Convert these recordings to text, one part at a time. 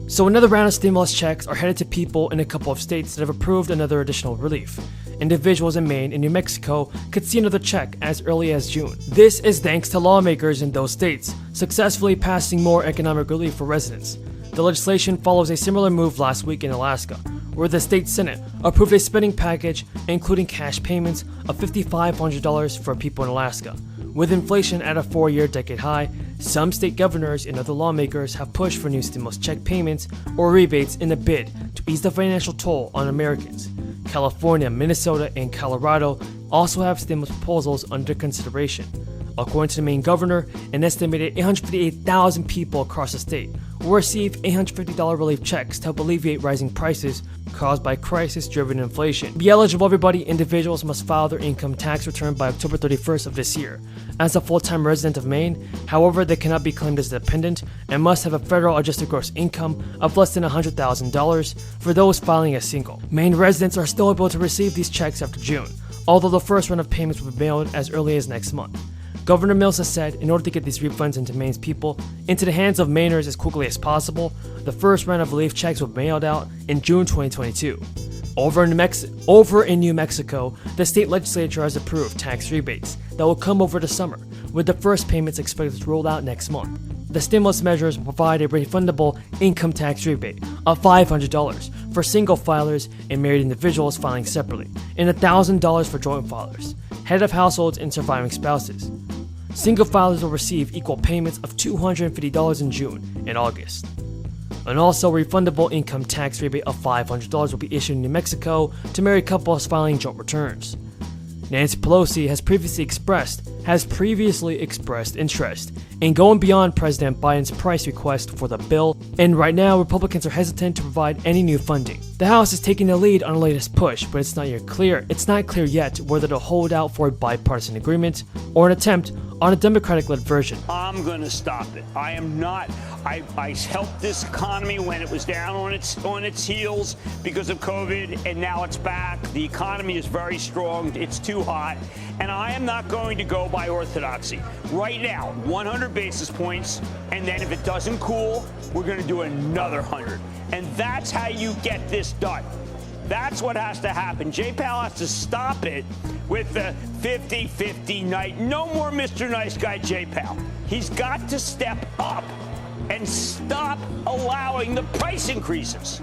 So another round of stimulus checks are headed to people in a couple of states that have approved another additional relief. Individuals in Maine and New Mexico could see another check as early as June. This is thanks to lawmakers in those states successfully passing more economic relief for residents. The legislation follows a similar move last week in Alaska, where the state Senate approved a spending package including cash payments of $5,500 for people in Alaska. With inflation at a 4-year decade high, some state governors and other lawmakers have pushed for new stimulus check payments or rebates in a bid to ease the financial toll on Americans. California, Minnesota, and Colorado also have stimulus proposals under consideration. According to the Maine governor, an estimated 858,000 people across the state will receive $850 relief checks to help alleviate rising prices caused by crisis-driven inflation. To be eligible, everybody, individuals must file their income tax return by October 31st of this year. As a full-time resident of Maine, however, they cannot be claimed as a dependent and must have a federal adjusted gross income of less than $100,000 for those filing as single. Maine residents are still able to receive these checks after June, although the first run of payments will be mailed as early as next month. Governor Mills has said in order to get these refunds into Maine's people into the hands of Mainers as quickly as possible, the first round of relief checks will be mailed out in June 2022. Over in New Mexico, the state legislature has approved tax rebates that will come over the summer, with the first payments expected to roll out next month. The stimulus measures will provide a refundable income tax rebate of $500 for single filers and married individuals filing separately, and $1,000 for joint filers, head of households, and surviving spouses. Single filers will receive equal payments of $250 in June and August. And also, a refundable income tax rebate of $500 will be issued in New Mexico to married couples filing joint returns. Nancy Pelosi has previously expressed interest in going beyond President Biden's price request for the bill, and right now Republicans are hesitant to provide any new funding. The House is taking the lead on the latest push, but it's not clear yet whether to hold out for a bipartisan agreement or an attempt on a Democratic-led version. I'm going to stop it. I am not. I helped this economy when it was down on its heels because of COVID, and now it's back. The economy is very strong. It's too hot, and I am not going to go by orthodoxy. Right now, 100 basis points, and then if it doesn't cool, we're going to do another 100. And that's how you get this done. That's what has to happen. Jay Powell has to stop it with the 50-50 night. No more Mr. Nice Guy Jay Powell. He's got to step up and stop allowing the price increases.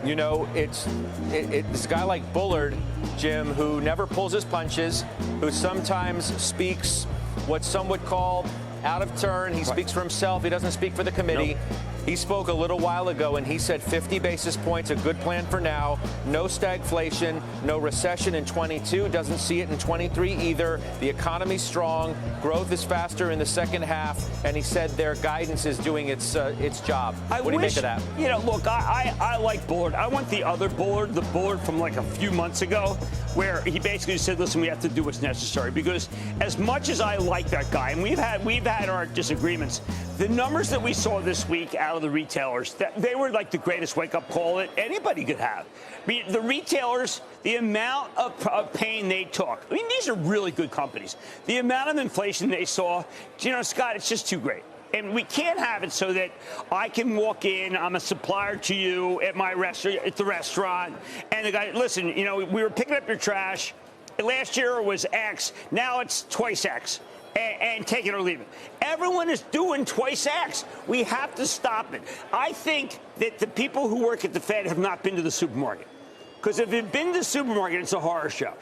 You know, it's this guy like Bullard, Jim, who never pulls his punches, who sometimes speaks what some would call out of turn. He speaks for himself. He doesn't speak for the committee. Nope. He spoke a little while ago, and he said 50 basis points, a good plan for now. No stagflation, no recession in 22. Doesn't see it in 23 either. The economy's strong. Growth is faster in the second half. And he said their guidance is doing its job. What do you make of that? You know, look, I like Bullard. I want the other Bullard, the Bullard from like a few months ago, where he basically said, listen, we have to do what's necessary. Because as much as I like that guy, and we've had our disagreements, the numbers that we saw this week out of the retailers, that they were like the greatest wake-up call that anybody could have. I mean, the retailers, the amount of pain they took. I mean, these are really good companies. The amount of inflation they saw, you know, Scott, it's just too great. And we can't have it so that I can walk in, I'm a supplier to you at my restaurant, at the restaurant, and the guy, listen, you know, we were picking up your trash. Last year it was X, now it's twice X. And take it or leave it. Everyone is doing twice X. We have to stop it. I think that the people who work at the Fed have not been to the supermarket. Because if they've been to the supermarket, it's a horror show.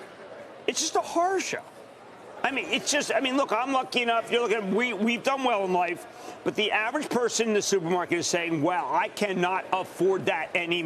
It's just a horror show. I mean, it's just, I mean, look, I'm lucky enough. You're looking, we've done well in life. But the average person in the supermarket is saying, well, I cannot afford that anymore.